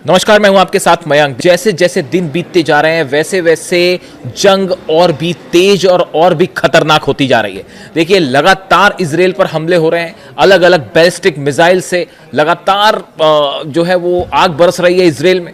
नमस्कार, मैं हूं आपके साथ मयंक। जैसे जैसे दिन बीतते जा रहे हैं वैसे वैसे जंग और भी तेज और भी खतरनाक होती जा रही है। देखिए, लगातार इजराइल पर हमले हो रहे हैं, अलग अलग बैलिस्टिक मिसाइल से लगातार जो है वो आग बरस रही है इजराइल में।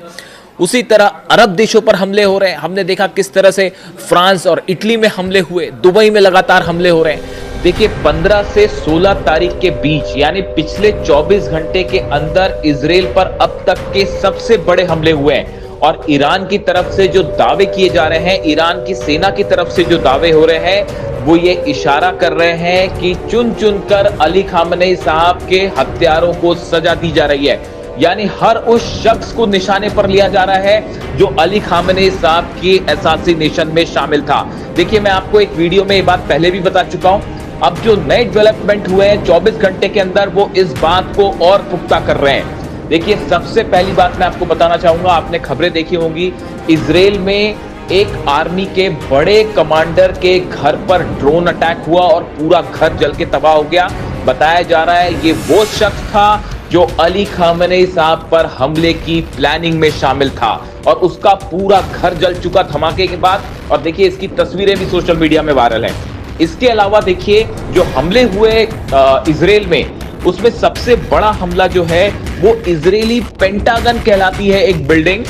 उसी तरह अरब देशों पर हमले हो रहे हैं। हमने देखा किस तरह से फ्रांस और इटली में हमले हुए, दुबई में लगातार हमले हो रहे हैं। देखिए, 15 से 16 तारीख के बीच यानी पिछले 24 घंटे के अंदर इजराइल पर अब तक के सबसे बड़े हमले हुए हैं। और ईरान की तरफ से जो दावे किए जा रहे हैं, ईरान की सेना की तरफ से जो दावे हो रहे हैं, वो ये इशारा कर रहे हैं कि चुन चुनकर अली खामनेई साहब के हत्यारों को सजा दी जा रही है। यानी हर उस शख्स को निशाने पर लिया जा रहा है जो अली खामनेई साहब की असैसिनेशन में शामिल था। देखिए, मैं आपको एक वीडियो में ये बात पहले भी बता चुका हूं। अब जो नए डेवलपमेंट हुए हैं 24 घंटे के अंदर, वो इस बात को और पुख्ता कर रहे हैं। देखिए, सबसे पहली बात मैं आपको बताना चाहूंगा, आपने खबरें देखी होंगी, इजराइल में एक आर्मी के बड़े कमांडर के घर पर ड्रोन अटैक हुआ और पूरा घर जल के तबाह हो गया। बताया जा रहा है ये वो शख्स था जो अली खामनेई साहब पर हमले की प्लानिंग में शामिल था और उसका पूरा घर जल चुका धमाके के बाद। और देखिए, इसकी तस्वीरें भी सोशल मीडिया में वायरल हैं। इसके अलावा देखिए, जो हमले हुए इजराइल में, उसमें सबसे बड़ा हमला जो है वो इजरायली पेंटागन कहलाती है एक बिल्डिंग।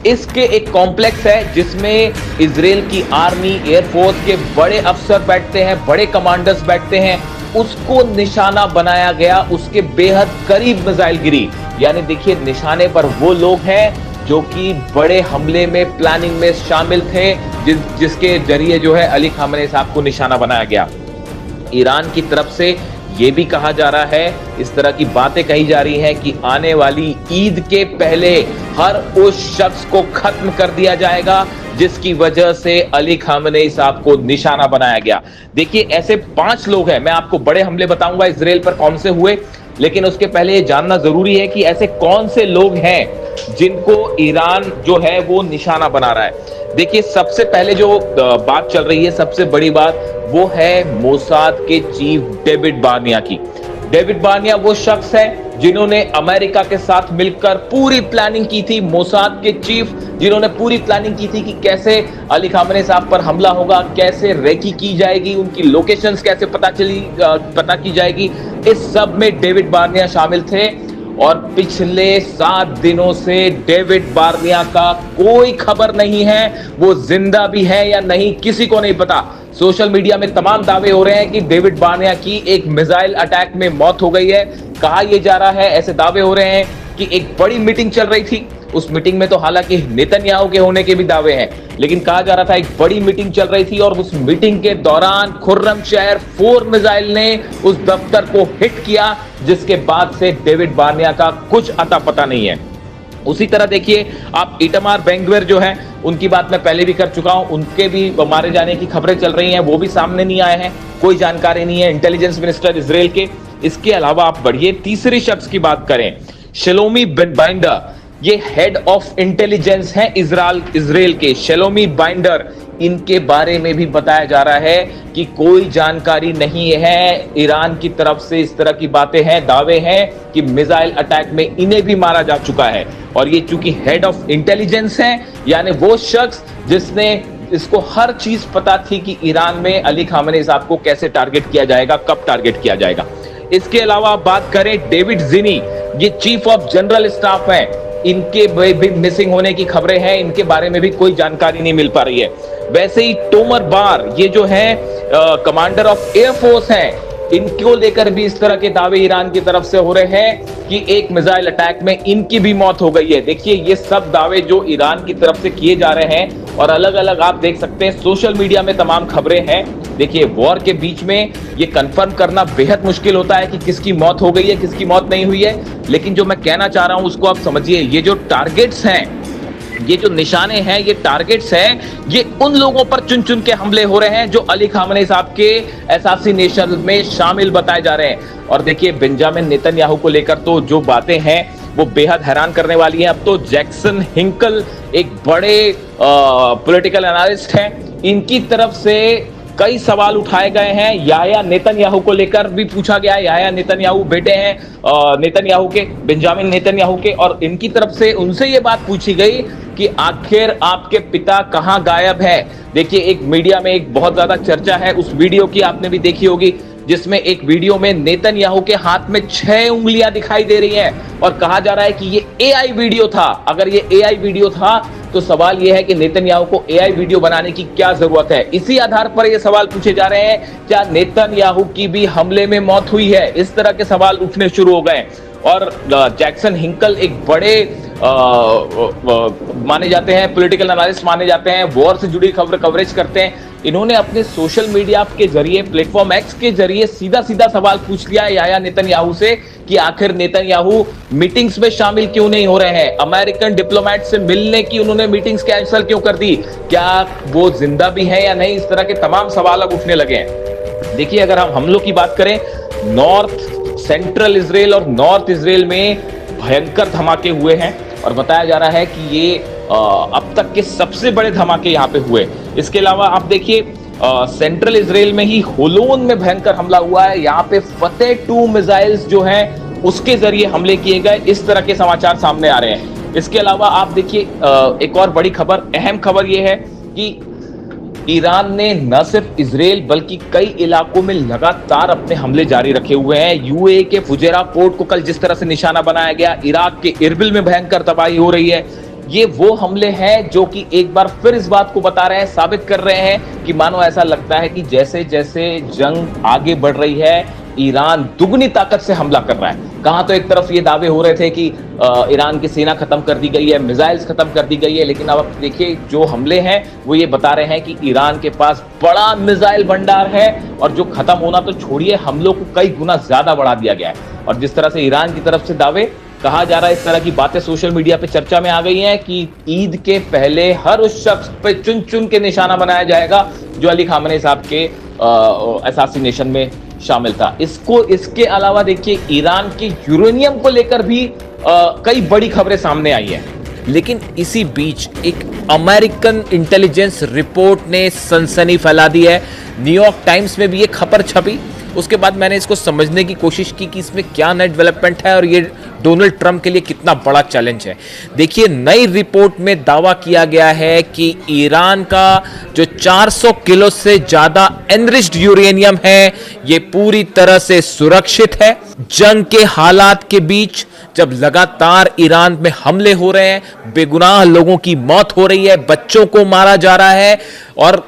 इसके एक कॉम्प्लेक्स है जिसमें इजराइल की आर्मी, एयरफोर्स के बड़े अफसर बैठते हैं, बड़े कमांडर्स बैठते हैं। उसको निशाना बनाया गया, उसके बेहद करीब मिसाइल गिरी। यानी देखिए, निशाने पर वो लोग हैं जो कि बड़े हमले में, प्लानिंग में शामिल थे, जिसके जरिए जो है अली खामनेई साहब को निशाना बनाया गया। ईरान की तरफ से ये भी कहा जा रहा है, इस तरह की बातें कही जा रही हैं कि आने वाली ईद के पहले हर उस शख्स को खत्म कर दिया जाएगा जिसकी वजह से अली खामनेई साहब को निशाना बनाया गया। देखिए, ऐसे 5 लोग हैं। मैं आपको बड़े हमले बताऊंगा इजराइल पर कौन से हुए, लेकिन उसके पहले ये जानना जरूरी है कि ऐसे कौन से लोग हैं जिनको ईरान जो है वो निशाना बना रहा है। देखिए, सबसे पहले जो बात चल रही है, सबसे बड़ी बात, वो है मोसाद के चीफ डेविड बार्निया की। डेविड बार्निया वो शख्स है जिन्होंने अमेरिका के साथ मिलकर पूरी प्लानिंग की थी। मोसाद के चीफ जिन्होंने पूरी प्लानिंग की थी कि कैसे अली खामनेई साहब पर हमला होगा, कैसे रेकी की जाएगी, उनकी लोकेशंस कैसे पता की जाएगी। इस सब में डेविड बार्निया शामिल थे। और पिछले 7 दिनों से डेविड बार्निया का कोई खबर नहीं है। वो जिंदा भी है या नहीं, किसी को नहीं पता। सोशल मीडिया में तमाम दावे हो रहे हैं कि डेविड बार्निया की एक मिसाइल अटैक में मौत हो गई है। कहा यह जा रहा है, ऐसे दावे हो रहे हैं कि एक बड़ी मीटिंग चल रही थी। उस मीटिंग में तो हालांकि नेतन्याहू के होने के भी दावे हैं, लेकिन कहा जा रहा था एक बड़ी मीटिंग चल रही थी और उस मीटिंग के दौरान खुर्रमशहर 4 मिसाइल ने उस दफ्तर को हिट किया, जिसके बाद से डेविड बार्निया का कुछ अता पता नहीं है। उसी तरह देखिए, आप इटामार बेन-ग्विर जो है, उनकी बात मैं पहले भी कर चुका हूं, उनके भी मारे जाने की खबरें चल रही हैं, वो भी सामने नहीं आए हैं, कोई जानकारी नहीं है इंटेलिजेंस मिनिस्टर इजराइल के। इसके अलावा आप बढ़िए, तीसरे शख्स की बात करें, शेलोमी बाइंडर, ये हेड ऑफ इंटेलिजेंस हैं इजराइल के, शेलोमी बाइंडर। इनके बारे में भी बताया जा रहा है कि कोई जानकारी नहीं है। ईरान की तरफ से इस तरह की बातें हैं, दावे हैं कि मिसाइल अटैक में इन्हें भी मारा जा चुका है। और ये चूंकि हेड ऑफ इंटेलिजेंस हैं, यानी वो शख्स जिसने इसको हर चीज पता थी कि ईरान में अली खामनेई साहब को कैसे टारगेट किया जाएगा, कब टारगेट किया जाएगा। इसके अलावा बात करें डेविड जिनी, ये चीफ ऑफ जनरल स्टाफ हैं, इनके भी मिसिंग होने की खबरें हैं, इनके बारे में भी कोई जानकारी नहीं मिल पा रही है। वैसे ही टोमर बार, ये जो है कमांडर ऑफ एयरफोर्स हैं, इनको लेकर भी इस तरह के दावे ईरान की तरफ से हो रहे हैं कि एक मिसाइल अटैक में इनकी भी मौत हो गई है। देखिए, ये सब दावे जो ईरान की तरफ से किए जा रहे हैं, और अलग अलग आप देख सकते हैं सोशल मीडिया में तमाम खबरें हैं। देखिए, वॉर के बीच में ये कंफर्म करना बेहद मुश्किल होता है कि किसकी मौत हो गई है, किसकी मौत नहीं हुई है। लेकिन जो मैं कहना चाह रहा हूं उसको आप समझिए, ये जो टारगेट्स हैं, ये जो निशाने हैं, ये टारगेट्स हैं, ये उन लोगों पर चुन चुन के हमले हो रहे हैं जो अली खामनेई साहब के असैसिनेशन में शामिल बताए जा रहे हैं। और देखिए, बेंजामिन नेतन्याहू को लेकर तो जो बातें हैं वो बेहद हैरान करने वाली हैं। अब तो जैक्सन हिंकल, एक बड़े पॉलिटिकल एनालिस्ट हैं, इनकी तरफ से कई सवाल उठाए गए हैं। याह्या नेतन्याहू को लेकर भी पूछा गया है। याह्या नेतन्याहू बेटे हैं नेतन्याहू के, बेंजामिन नेतन्याहू के, और इनकी तरफ से उनसे ये बात पूछी गई कि आखिर आपके पिता कहां गायब है। देखिए, एक मीडिया में एक बहुत ज्यादा चर्चा है, उस वीडियो की आपने भी देखी होगी, जिसमें एक वीडियो में नेतन्याहू के हाथ में 6 उंगलियां दिखाई दे रही हैं और कहा जा रहा है कि ये एआई वीडियो था। अगर ये एआई वीडियो था तो सवाल यह है कि नेतन्याहू को एआई वीडियो बनाने की क्या जरूरत है। इसी आधार पर ये सवाल पूछे जा रहे हैं, क्या नेतन्याहू की भी हमले में मौत हुई है। इस तरह के सवाल उठने शुरू हो गए और जैक्सन हिंकल एक बड़े माने जाते हैं, पॉलिटिकल एनालिस्ट माने जाते हैं, वॉर से जुड़ी खबर कवरेज करते हैं। इन्होंने अपने सोशल मीडिया के जरिए, प्लेटफॉर्म एक्स के जरिए सीधा सीधा सवाल पूछ लिया याह्या नेतन्याहू से कि आखिर नेतन्याहू मीटिंग्स में शामिल क्यों नहीं हो रहे हैं, अमेरिकन डिप्लोमेट से मिलने की उन्होंने मीटिंग्स कैंसिल क्यों कर दी, क्या वो जिंदा भी हैं या नहीं। इस तरह के तमाम सवाल अब उठने लगे हैं। देखिए, अगर हम हमलों की बात करें, नॉर्थ सेंट्रल इजराइल और नॉर्थ इजराइल में भयंकर धमाके हुए हैं और बताया जा रहा है कि ये अब तक के सबसे बड़े धमाके यहाँ पे हुए। इसके अलावा आप देखिए, सेंट्रल इजराइल में ही होलोन में भयंकर हमला हुआ है। यहाँ पे फतेह 2 मिसाइल्स जो हैं उसके जरिए हमले किए गए, इस तरह के समाचार सामने आ रहे हैं। इसके अलावा आप देखिए, एक और बड़ी खबर, अहम खबर यह है कि ईरान ने न सिर्फ इजराइल बल्कि कई इलाकों में लगातार अपने हमले जारी रखे हुए हैं। यूएई के फुजेरा पोर्ट को कल जिस तरह से निशाना बनाया गया, इराक के इरबिल में भयंकर तबाही हो रही है, ये वो हमले हैं जो कि एक बार फिर इस बात को बता रहे हैं, साबित कर रहे हैं कि मानो ऐसा लगता है कि जैसे जैसे जंग आगे बढ़ रही है, ईरान दुगनी ताकत से हमला कर रहा है। कहां तो एक तरफ ये दावे हो रहे थे कि ईरान की सेना खत्म कर दी गई है, मिसाइल्स खत्म कर दी गई है, लेकिन अब देखिए जो हमले हैं वो ये बता रहे हैं कि ईरान के पास बड़ा मिसाइल भंडार है और जो खत्म होना तो छोड़िए, हमलों को कई गुना ज्यादा बढ़ा दिया गया है। और जिस तरह से ईरान की तरफ से दावे कहा जा रहा है, इस तरह की बातें सोशल मीडिया पे चर्चा में आ गई हैं कि ईद के पहले हर उस शख्स पे चुन चुन के निशाना बनाया जाएगा जो अली खामनेई साहब के असैसिनेशन में शामिल था। इसके अलावा देखिए, ईरान के यूरेनियम को लेकर भी कई बड़ी खबरें सामने आई हैं। लेकिन इसी बीच एक अमेरिकन इंटेलिजेंस रिपोर्ट ने सनसनी फैला दी है। न्यूयॉर्क टाइम्स में भी ये खबर छपी। उसके बाद मैंने इसको समझने की कोशिश की कि इसमें क्या नई डेवलपमेंट है और ये डोनाल्ड ट्रंप के लिए कितना बड़ा चैलेंज है। देखिए, नई रिपोर्ट में दावा किया गया है कि ईरान का जो 400 किलो से ज्यादा एनरिच्ड यूरेनियम है, ये पूरी तरह से सुरक्षित है। जंग के हालात के बीच जब लगातार ईरान में हमले हो रहे हैं, बेगुनाह लोगों की मौत हो रही है, बच्चों को मारा जा रहा है और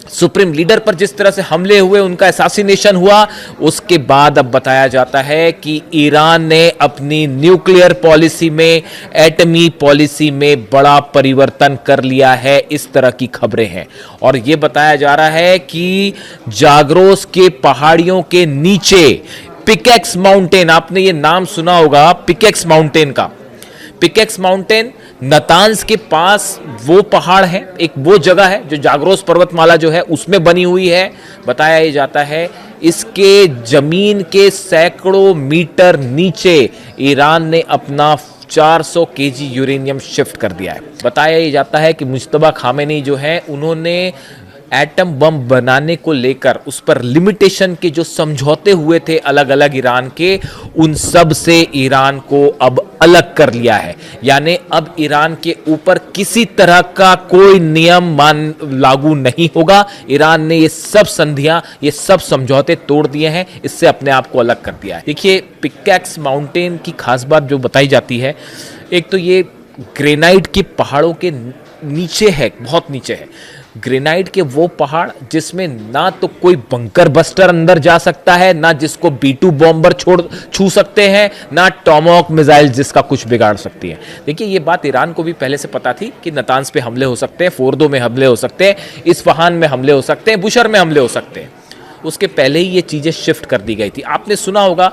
सुप्रीम लीडर पर जिस तरह से हमले हुए, उनका असैसिनेशन हुआ, उसके बाद अब बताया जाता है कि ईरान ने अपनी न्यूक्लियर पॉलिसी में, एटमी पॉलिसी में बड़ा परिवर्तन कर लिया है। इस तरह की खबरें हैं और यह बताया जा रहा है कि जाग्रोस के पहाड़ियों के नीचे पिकेक्स माउंटेन, आपने ये नाम सुना होगा पिकेक्स माउंटेन का। पिकेक्स माउंटेन नतांज के पास वो पहाड़ है, एक वो जगह है जो जाग्रोस पर्वतमाला जो है उसमें बनी हुई है। बताया ये जाता है इसके जमीन के सैकड़ों मीटर नीचे ईरान ने अपना 400 केजी यूरेनियम शिफ्ट कर दिया है। बताया ये जाता है कि मुज्तबा खामेनी जो है, उन्होंने एटम बम बनाने को लेकर उस पर लिमिटेशन के जो समझौते हुए थे अलग अलग ईरान के, उन सब से ईरान को अब अलग कर लिया है। यानी अब ईरान के ऊपर किसी तरह का कोई नियम लागू नहीं होगा। ईरान ने ये सब संधियां, ये सब समझौते तोड़ दिए हैं, इससे अपने आप को अलग कर दिया है। देखिए, पिकेक्स माउंटेन की खास बात जो बताई जाती है, एक तो ये ग्रेनाइट के पहाड़ों के नीचे है, बहुत नीचे है। ग्रेनाइट के वो पहाड़ जिसमें ना तो कोई बंकर बस्टर अंदर जा सकता है, ना जिसको B2 बॉम्बर छू सकते हैं, ना टॉमहॉक मिसाइल जिसका कुछ बिगाड़ सकती है। देखिए, ये बात ईरान को भी पहले से पता थी कि नतांज पे हमले हो सकते हैं, फोर्दो में हमले हो सकते हैं, इस्फहान में हमले हो सकते हैं, बुशर में हमले हो सकते हैं। उसके पहले ही ये चीजें शिफ्ट कर दी गई थी। आपने सुना होगा,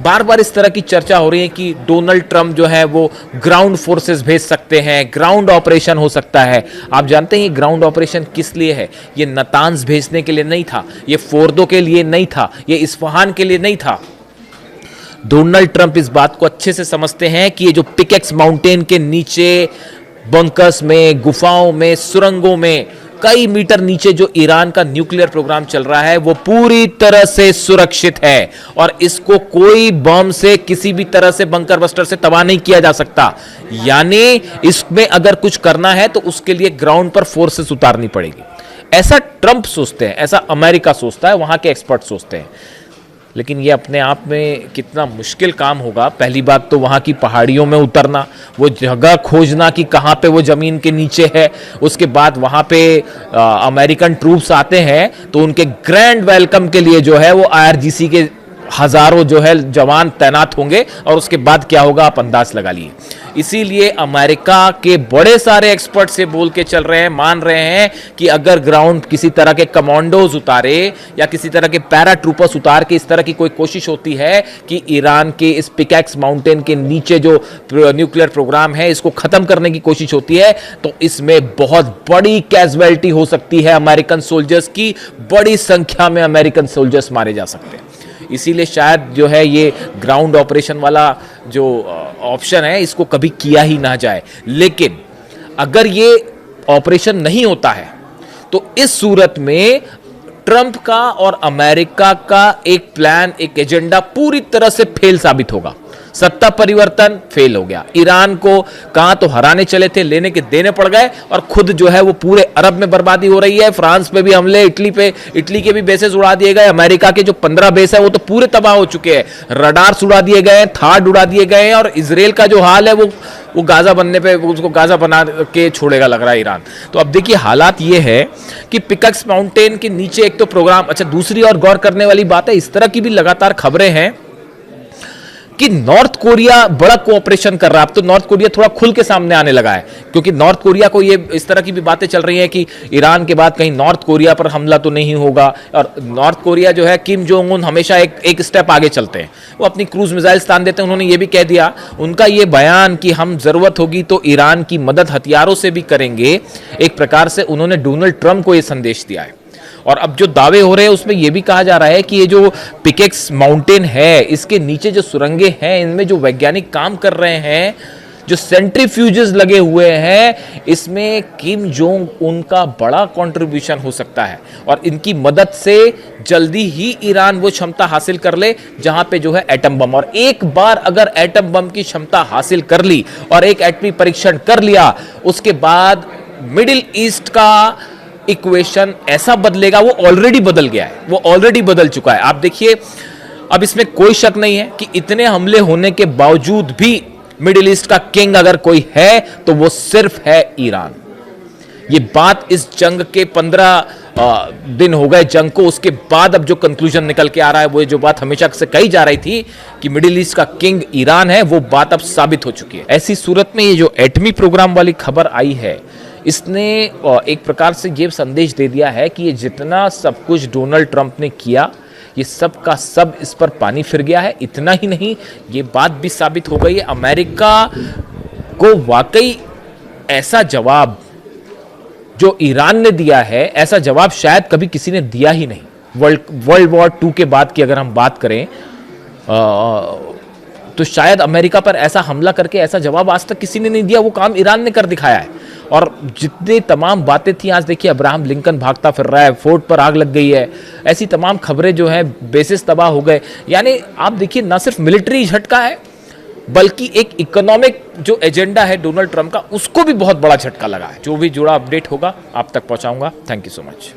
बार बार इस तरह की चर्चा हो रही है कि डोनाल्ड ट्रंप जो है वो ग्राउंड फोर्सेस भेज सकते हैं, ग्राउंड ऑपरेशन हो सकता है। आप जानते हैं ये ग्राउंड ऑपरेशन किस लिए है? ये नतांज भेजने के लिए नहीं था, ये फोर्दो के लिए नहीं था, ये इस्फहान के लिए नहीं था। डोनाल्ड ट्रंप इस बात को अच्छे से समझते हैं कि ये जो पिकेक्स माउंटेन के नीचे बंकर्स में, गुफाओं में, सुरंगों में कई मीटर नीचे जो ईरान का न्यूक्लियर प्रोग्राम चल रहा है वो पूरी तरह से सुरक्षित है और इसको कोई बम से किसी भी तरह से बंकर बस्टर से तबाह नहीं किया जा सकता। यानी इसमें अगर कुछ करना है तो उसके लिए ग्राउंड पर फोर्सेस उतारनी पड़ेगी। ऐसा ट्रंप सोचते हैं, ऐसा अमेरिका सोचता है, वहां के एक्सपर्ट सोचते हैं। लेकिन ये अपने आप में कितना मुश्किल काम होगा। पहली बात तो वहाँ की पहाड़ियों में उतरना, वो जगह खोजना कि कहाँ पे वो ज़मीन के नीचे है। उसके बाद वहाँ पे अमेरिकन ट्रूप्स आते हैं तो उनके ग्रैंड वेलकम के लिए जो है वो IRGC के हजारों जो है जवान तैनात होंगे और उसके बाद क्या होगा आप अंदाज लगा लिए। इसीलिए अमेरिका के बड़े सारे एक्सपर्ट से बोल के चल रहे हैं, मान रहे हैं कि अगर ग्राउंड किसी तरह के कमांडोज उतारे या किसी तरह के पैरा ट्रूपर्स उतार के इस तरह की कोई कोशिश होती है कि ईरान के इस पिकैक्स माउंटेन के नीचे जो न्यूक्लियर प्रोग्राम है इसको खत्म करने की कोशिश होती है तो इसमें बहुत बड़ी कैजुअलिटी हो सकती है अमेरिकन सोल्जर्स की। बड़ी संख्या में अमेरिकन सोल्जर्स मारे जा सकते हैं। इसीलिए शायद जो है ये ग्राउंड ऑपरेशन वाला जो ऑप्शन है इसको कभी किया ही ना जाए। लेकिन अगर ये ऑपरेशन नहीं होता है तो इस सूरत में ट्रंप का और अमेरिका का एक प्लान, एक एजेंडा पूरी तरह से फेल साबित होगा। सत्ता परिवर्तन फेल हो गया। ईरान को कहां तो हराने चले थे, लेने के देने पड़ गए और खुद जो है वो पूरे अरब में बर्बादी हो रही है। फ्रांस पे भी हमले, इटली के भी बेसेस उड़ा दिए गए। अमेरिका के जो 15 बेस है वो तो पूरे तबाह हो चुके हैं। रडार्स उड़ा दिए गए, थाड उड़ा दिए गए हैं। और इजराइल का जो हाल है वो गाजा बनने पे, उसको गाजा बना के छोड़ेगा लग रहा है ईरान। तो अब देखिए हालात ये है कि पिकैक्स माउंटेन के नीचे एक तो प्रोग्राम, अच्छा दूसरी और गौर करने वाली बात है, इस तरह की भी लगातार खबरें हैं कि नॉर्थ कोरिया बड़ा कोऑपरेशन कर रहा है। अब तो नॉर्थ कोरिया थोड़ा खुल के सामने आने लगा है क्योंकि नॉर्थ कोरिया को ये इस तरह की भी बातें चल रही हैं कि ईरान के बाद कहीं नॉर्थ कोरिया पर हमला तो नहीं होगा। और नॉर्थ कोरिया जो है, किम जोंग उन हमेशा एक स्टेप आगे चलते हैं, वो अपनी क्रूज मिसाइल्स तान देते हैं। उन्होंने ये भी कह दिया, उनका ये बयान कि हम जरूरत होगी तो ईरान की मदद हथियारों से भी करेंगे, एक प्रकार से उन्होंने डोनाल्ड ट्रंप को यह संदेश दिया है। और अब जो दावे हो रहे हैं उसमें यह भी कहा जा रहा है कि ये जो पिकैक्स माउंटेन है इसके नीचे जो सुरंगें हैं, इनमें जो वैज्ञानिक काम कर रहे हैं, जो सेंट्रीफ्यूजेस लगे हुए हैं, इसमें किम जोंग उनका बड़ा कंट्रीब्यूशन हो सकता है। और इनकी मदद से जल्दी ही ईरान वो क्षमता हासिल कर ले जहां पे जो है एटम बम। और एक बार अगर एटम बम की क्षमता हासिल कर ली और एक एटमी परीक्षण कर लिया, उसके बाद मिडिल ईस्ट का इक्वेशन ऐसा बदलेगा, वो ऑलरेडी बदल गया है, वो ऑलरेडी बदल चुका है। आप देखिए, अब इसमें कोई शक नहीं है कि इतने हमले होने के बावजूद भी मिडिल ईस्ट का किंग अगर कोई है तो वो सिर्फ है ईरान। ये बात इस जंग के 15 दिन हो गए जंग को, उसके बाद अब जो कंक्लूजन निकल के आ रहा है, वो जो बात हमेशा से कही जा रही थी कि मिडिल ईस्ट का किंग ईरान है, वो बात अब साबित हो चुकी है। ऐसी सूरत में ये जो एटमी प्रोग्राम वाली खबर आई है, इसने एक प्रकार से ये संदेश दे दिया है कि ये जितना सब कुछ डोनाल्ड ट्रंप ने किया, ये सब का सब इस पर पानी फिर गया है। इतना ही नहीं, ये बात भी साबित हो गई है अमेरिका को वाकई ऐसा जवाब जो ईरान ने दिया है, ऐसा जवाब शायद कभी किसी ने दिया ही नहीं। वर्ल्ड वॉर 2 के बाद की अगर हम बात करें तो शायद अमेरिका पर ऐसा हमला करके ऐसा जवाब आज तक किसी ने नहीं दिया। वो काम ईरान ने कर दिखाया है। और जितने तमाम बातें थी, आज देखिए अब्राहम लिंकन भागता फिर रहा है, फोर्ट पर आग लग गई है, ऐसी तमाम खबरें जो हैं, बेसिस तबाह हो गए। यानी आप देखिए, ना सिर्फ मिलिट्री झटका है बल्कि एक इकोनॉमिक जो एजेंडा है डोनाल्ड ट्रंप का, उसको भी बहुत बड़ा झटका लगा है। जो भी जुड़ा अपडेट होगा आप तक पहुंचाऊंगा। Thank you so much.